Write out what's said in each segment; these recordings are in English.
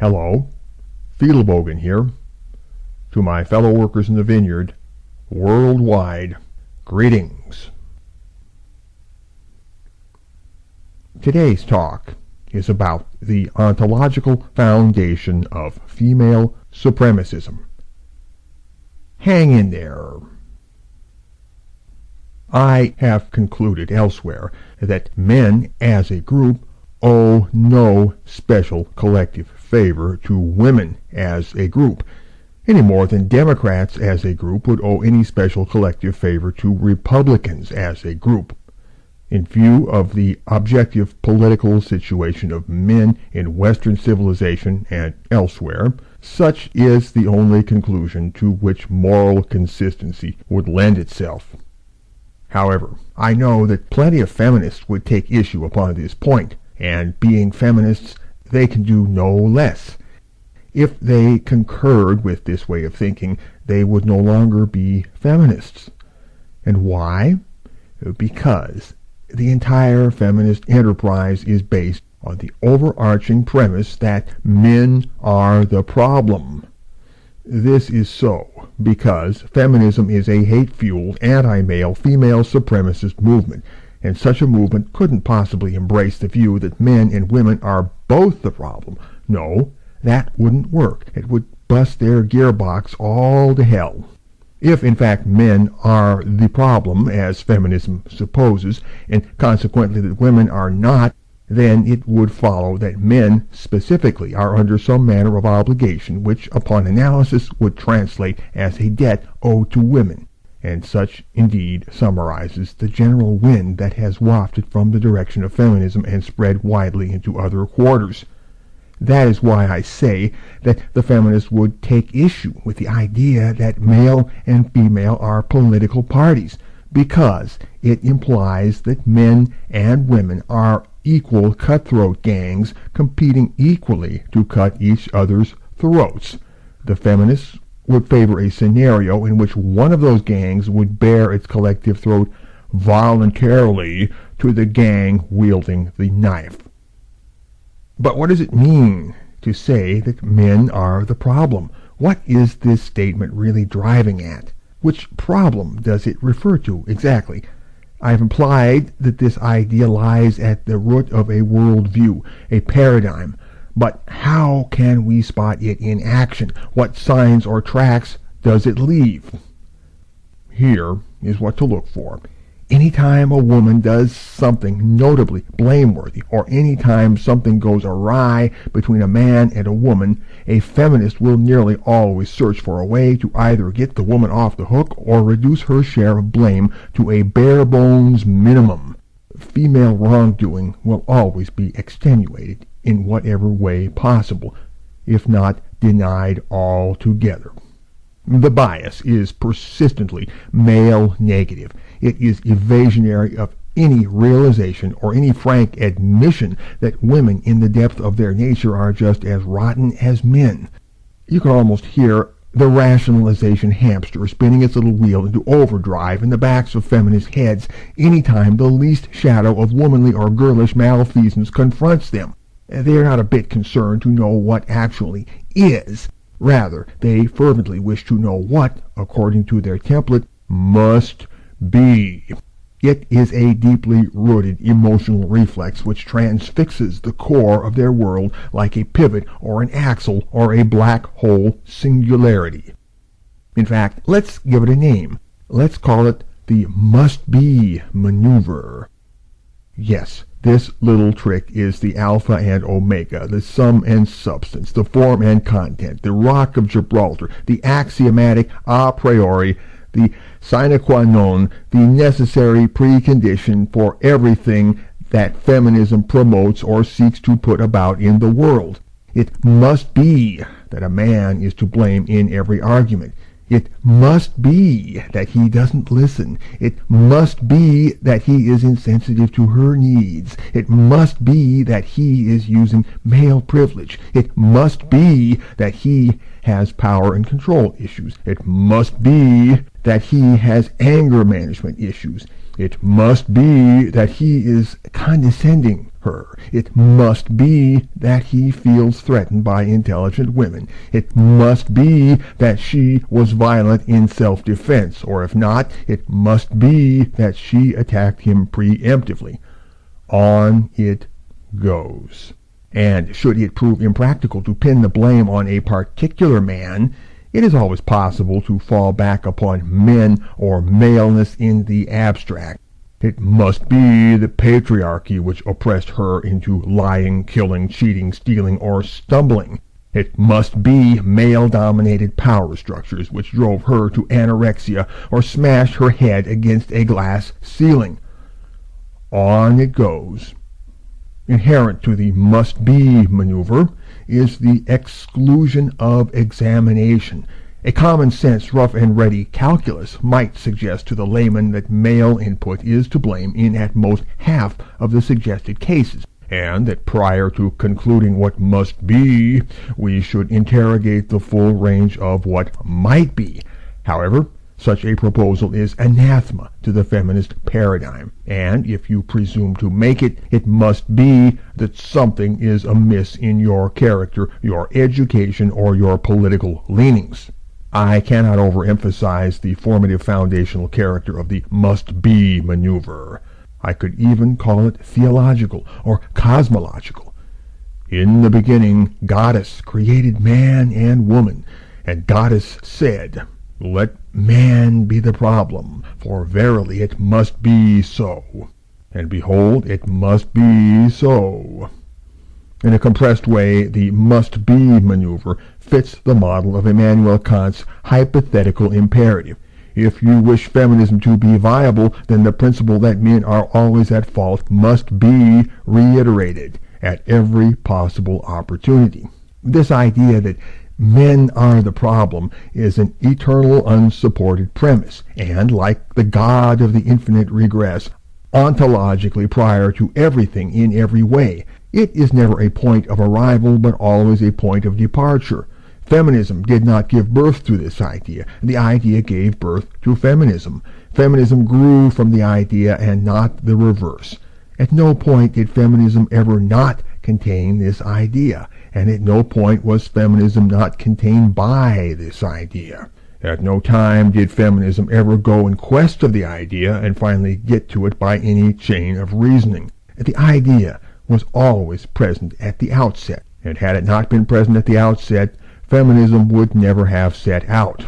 Hello, fedelbogen here. To my fellow workers in the vineyard, worldwide, greetings. Today's talk is about the ontological foundation of female supremacism. Hang in there. I have concluded elsewhere that men as a group owe no special collective favor to women as a group, any more than Democrats as a group would owe any special collective favor to Republicans as a group. In view of the objective political situation of men in Western civilization and elsewhere, such is the only conclusion to which moral consistency would lend itself. However, I know that plenty of feminists would take issue upon this point, and being feminists, they can do no less. If they concurred with this way of thinking, they would no longer be feminists. And why? Because the entire feminist enterprise is based on the overarching premise that men are the problem. This is so because feminism is a hate-fueled, anti-male, female supremacist movement, and such a movement couldn't possibly embrace the view that men and women are both the problem. No, that wouldn't work. It would bust their gearbox all to hell. If, in fact, men are the problem, as feminism supposes, and consequently that women are not, then it would follow that men specifically are under some manner of obligation, which, upon analysis, would translate as a debt owed to women. And such, indeed, summarizes the general wind that has wafted from the direction of feminism and spread widely into other quarters. That is why I say that the feminists would take issue with the idea that male and female are political parties, because it implies that men and women are equal cutthroat gangs competing equally to cut each other's throats. The feminists would favor a scenario in which one of those gangs would bare its collective throat voluntarily to the gang wielding the knife. But what does it mean to say that men are the problem? What is this statement really driving at? Which problem does it refer to exactly? I have implied that this idea lies at the root of a worldview, a paradigm. But how can we spot it in action? What signs or tracks does it leave? Here is what to look for. Anytime a woman does something notably blameworthy, or anytime something goes awry between a man and a woman, a feminist will nearly always search for a way to either get the woman off the hook or reduce her share of blame to a bare-bones minimum. Female wrongdoing will always be extenuated in whatever way possible, if not denied altogether. The bias is persistently male negative. It is evasionary of any realization or any frank admission that women in the depth of their nature are just as rotten as men. You can almost hear the rationalization hamster spinning its little wheel into overdrive in the backs of feminist heads anytime the least shadow of womanly or girlish malfeasance confronts them. They are not a bit concerned to know what actually is. Rather, they fervently wish to know what, according to their template, must be. It is a deeply rooted emotional reflex which transfixes the core of their world like a pivot or an axle or a black hole singularity. In fact, let's give it a name. Let's call it the must-be maneuver. Yes, this little trick is the alpha and omega, the sum and substance, the form and content, the rock of Gibraltar, the axiomatic a priori, the sine qua non, the necessary precondition for everything that feminism promotes or seeks to put about in the world. It must be that a man is to blame in every argument. It must be that he doesn't listen. It must be that he is insensitive to her needs. It must be that he is using male privilege. It must be that he has power and control issues. It must be that he has anger management issues. It must be that he is condescending her. It must be that he feels threatened by intelligent women. It must be that she was violent in self-defense, or if not, it must be that she attacked him preemptively. On it goes. And should it prove impractical to pin the blame on a particular man, it is always possible to fall back upon men or maleness in the abstract. It must be the patriarchy which oppressed her into lying, killing, cheating, stealing, or stumbling. It must be male-dominated power structures which drove her to anorexia or smashed her head against a glass ceiling. On it goes. Inherent to the must-be maneuver is the exclusion of examination. A common-sense, rough-and-ready calculus might suggest to the layman that male input is to blame in at most half of the suggested cases, and that prior to concluding what must be, we should interrogate the full range of what might be. However, such a proposal is anathema to the feminist paradigm, and if you presume to make it, it must be that something is amiss in your character, your education, or your political leanings. I cannot overemphasize the formative foundational character of the must-be maneuver. I could even call it theological or cosmological. In the beginning, Goddess created man and woman, and Goddess said, "Let man be the problem, for verily it must be so." And behold, it must be so. In a compressed way, the must-be maneuver fits the model of Immanuel Kant's hypothetical imperative. If you wish feminism to be viable, then the principle that men are always at fault must be reiterated at every possible opportunity. This idea that men are the problem is an eternal unsupported premise, and like the God of the infinite regress, ontologically prior to everything in every way, it is never a point of arrival but always a point of departure. Feminism did not give birth to this idea. The idea gave birth to feminism. Feminism grew from the idea and not the reverse. At no point did feminism ever not contain this idea, and at no point was feminism not contained by this idea. At no time did feminism ever go in quest of the idea and finally get to it by any chain of reasoning. The idea was always present at the outset, and had it not been present at the outset, feminism would never have set out.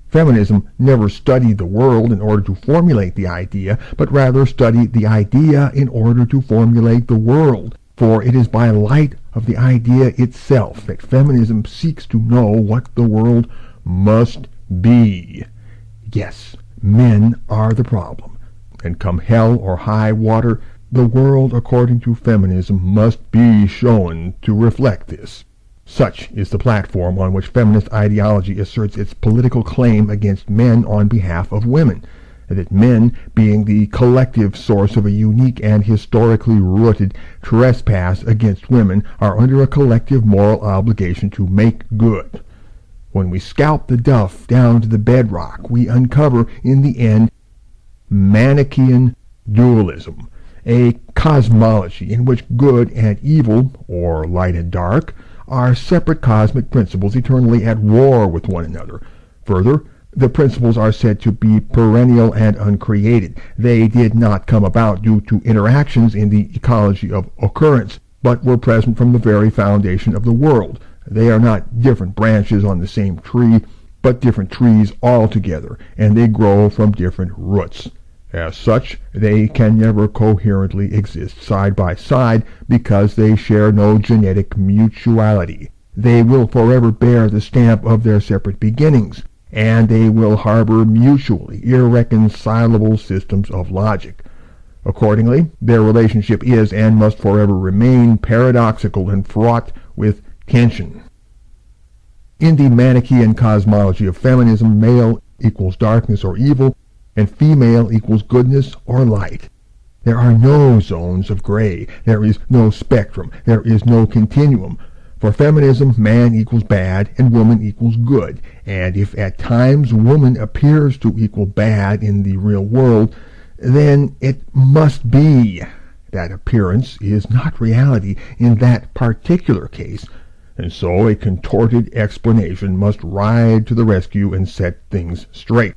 Feminism never studied the world in order to formulate the idea, but rather studied the idea in order to formulate the world. For it is by light of the idea itself that feminism seeks to know what the world must be. Yes, men are the problem, and come hell or high water, the world according to feminism must be shown to reflect this. Such is the platform on which feminist ideology asserts its political claim against men on behalf of women, that men, being the collective source of a unique and historically rooted trespass against women, are under a collective moral obligation to make good. When we scalp the duff down to the bedrock, we uncover, in the end, Manichaean dualism, a cosmology in which good and evil, or light and dark, are separate cosmic principles eternally at war with one another. Further, the principles are said to be perennial and uncreated. They did not come about due to interactions in the ecology of occurrence, but were present from the very foundation of the world. They are not different branches on the same tree, but different trees altogether, and they grow from different roots. As such, they can never coherently exist side by side because they share no genetic mutuality. They will forever bear the stamp of their separate beginnings, and they will harbor mutually irreconcilable systems of logic. Accordingly, their relationship is and must forever remain paradoxical and fraught with tension. In the Manichaean cosmology of feminism, male equals darkness or evil, and female equals goodness or light. There are no zones of gray. There is no spectrum. There is no continuum. For feminism, man equals bad and woman equals good, and if at times woman appears to equal bad in the real world, then it must be That appearance is not reality in that particular case, and so a contorted explanation must ride to the rescue and set things straight.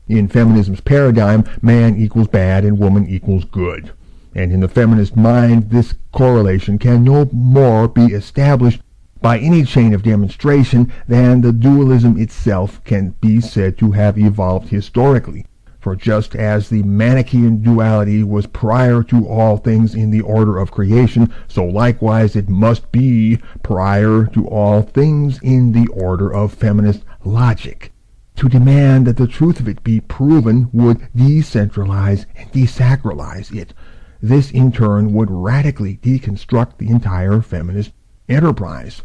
In feminism's paradigm, man equals bad and woman equals good. And in the feminist mind, this correlation can no more be established by any chain of demonstration than the dualism itself can be said to have evolved historically. For just as the Manichaean duality was prior to all things in the order of creation, so likewise it must be prior to all things in the order of feminist logic. To demand that the truth of it be proven would decentralize and desacralize it. This in turn would radically deconstruct the entire feminist enterprise.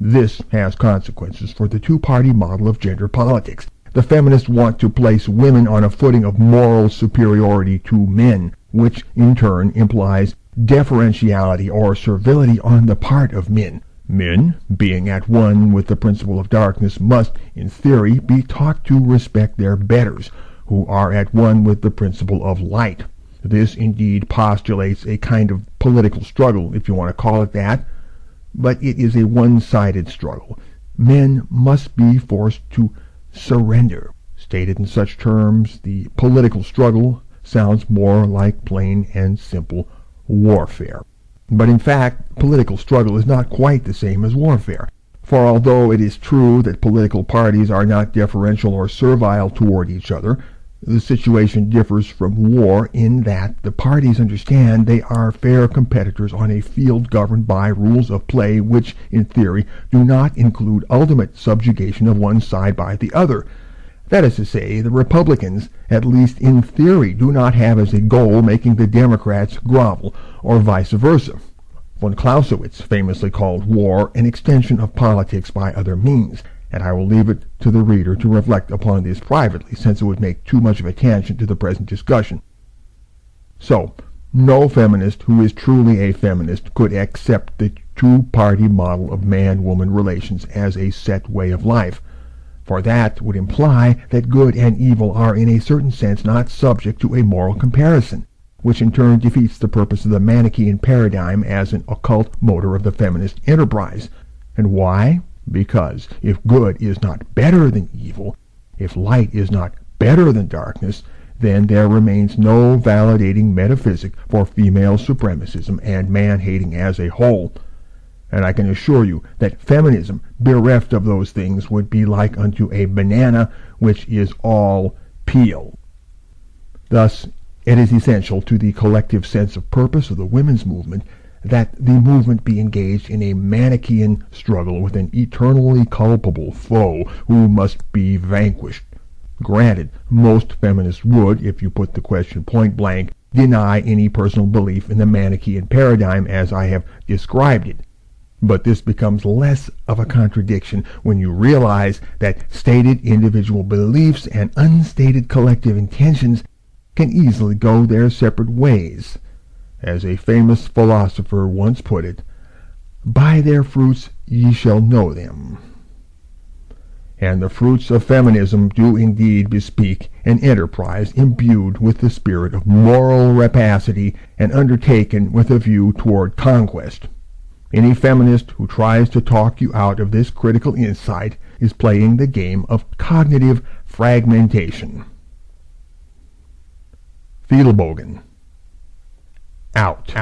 This has consequences for the two-party model of gender politics. The feminists want to place women on a footing of moral superiority to men, which in turn implies deferentiality or servility on the part of men. Men, being at one with the principle of darkness, must, in theory, be taught to respect their betters, who are at one with the principle of light. This indeed postulates a kind of political struggle, if you want to call it that, but it is a one-sided struggle. Men must be forced to surrender. Stated in such terms, the political struggle sounds more like plain and simple warfare. But in fact, political struggle is not quite the same as warfare. For although it is true that political parties are not deferential or servile toward each other, the situation differs from war in that the parties understand they are fair competitors on a field governed by rules of play which, in theory, do not include ultimate subjugation of one side by the other. That is to say, the Republicans, at least in theory, do not have as a goal making the Democrats grovel, or vice versa. Von Clausewitz famously called war an extension of politics by other means, and I will leave it to the reader to reflect upon this privately, since it would make too much of a tangent to the present discussion. So, no feminist who is truly a feminist could accept the two-party model of man-woman relations as a set way of life, for that would imply that good and evil are in a certain sense not subject to a moral comparison, which in turn defeats the purpose of the Manichaean paradigm as an occult motor of the feminist enterprise. And why? Because if good is not better than evil, if light is not better than darkness, then there remains no validating metaphysic for female supremacism and man-hating as a whole. And I can assure you that feminism, bereft of those things, would be like unto a banana which is all peel. Thus, it is essential to the collective sense of purpose of the women's movement that the movement be engaged in a Manichaean struggle with an eternally culpable foe who must be vanquished. Granted, most feminists would, if you put the question point blank, deny any personal belief in the Manichaean paradigm as I have described it. But this becomes less of a contradiction when you realize that stated individual beliefs and unstated collective intentions can easily go their separate ways. As a famous philosopher once put it, "By their fruits ye shall know them." And the fruits of feminism do indeed bespeak an enterprise imbued with the spirit of moral rapacity and undertaken with a view toward conquest. Any feminist who tries to talk you out of this critical insight is playing the game of cognitive fragmentation. Fidelbogen. Out.